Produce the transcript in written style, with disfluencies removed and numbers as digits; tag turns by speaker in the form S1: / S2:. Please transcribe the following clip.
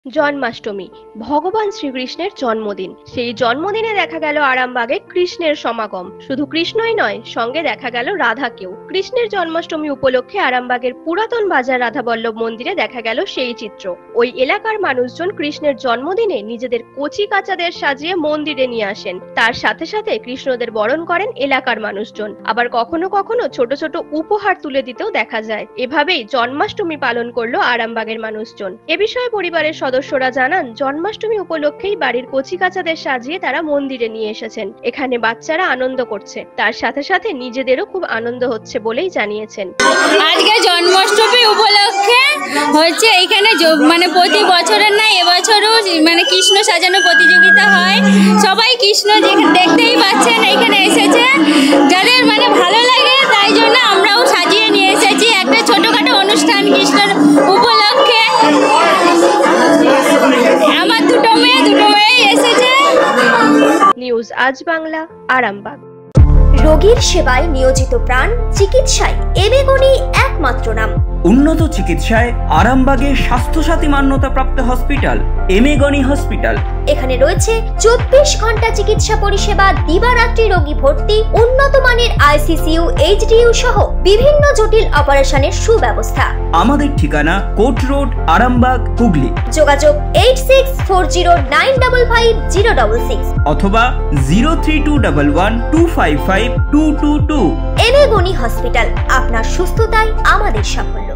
S1: জন্মাষ্টমী ভগবান শ্রীকৃষ্ণের জন্মদিন। সেই জন্মদিনে দেখা গেল আরামবাগে কৃষ্ণের সমাগম। শুধু কৃষ্ণই নয়, সঙ্গে দেখা গেল রাধাকেও। কৃষ্ণের জন্মাষ্টমী উপলক্ষে আরামবাগের পুরাতন বাজার রাধাবল্লভ মন্দিরে দেখা গেল সেই চিত্র। ওই এলাকার মানুষজন কৃষ্ণের জন্মদিনে নিজেদের কচি কাচাদের সাজিয়ে মন্দিরে নিয়ে আসেন। তার সাথে সাথে কৃষ্ণদের বরণ করেন এলাকার মানুষজন। আবার কখনো কখনো ছোট ছোট উপহার তুলে দিতেও দেখা যায়। এভাবেই জন্মাষ্টমী পালন করলো আরামবাগের মানুষজন। এ বিষয়ে পরিবারের সদস্যরা জানান, জন্মাষ্টমী উপলক্ষেই বাড়ির কচি কাচাদের সাজিয়ে তারা মন্দিরে নিয়ে এসেছেন। এখানে বাচ্চারা আনন্দ করছে, তার সাথে সাথে নিজেদেরও খুব আনন্দ হচ্ছে বলেই জানিয়েছেন।
S2: আজকে জন্মাষ্টমী উপলক্ষে হচ্ছে এখানে মানে প্রতি বছরের না এবছরও মানে কৃষ্ণ সাজানো প্রতিযোগিতা হয়। সবাই কৃষ্ণ দেখতেই পাচ্ছেন, এখানে এসেছে। যাদের মানে ভালো লাগে তাই জন্য আমরাও সাজিয়ে নিয়ে এসেছি একটা ছোটখাটো অনুষ্ঠান কৃষ্ণের উপলক্ষে। আমার দুটো মেয়ে এসেছে।
S1: নিউজ আজ বাংলা, আরামবাগ।
S3: রোগীর সেবায় নিয়োজিত প্রাণ, চিকিৎসায় এবেগুনি একমাত্র নাম।
S4: উন্নত চিকিৎসায় আরামবাগে স্বাস্থ্যসাথী মান্যতাপ্রাপ্ত হসপিটাল এমেগনি হসপিটাল।
S3: এখানে রয়েছে 24 ঘন্টা চিকিৎসা পরিষেবা, দিবারাত্রি রোগী ভর্তি, উন্নত মানের আইসিসিইউ, এইচডিইউ সহ বিভিন্ন জটিল অপারেশনের সুব্যবস্থা।
S4: আমাদের ঠিকানা কোট রোড, আরামবাগ, হুগলি।
S3: যোগাযোগ 8640955066
S4: অথবা 032112552222।
S3: এবেগুনি হসপিটাল, আপনার সুস্থতাই আমাদের সাফল্য।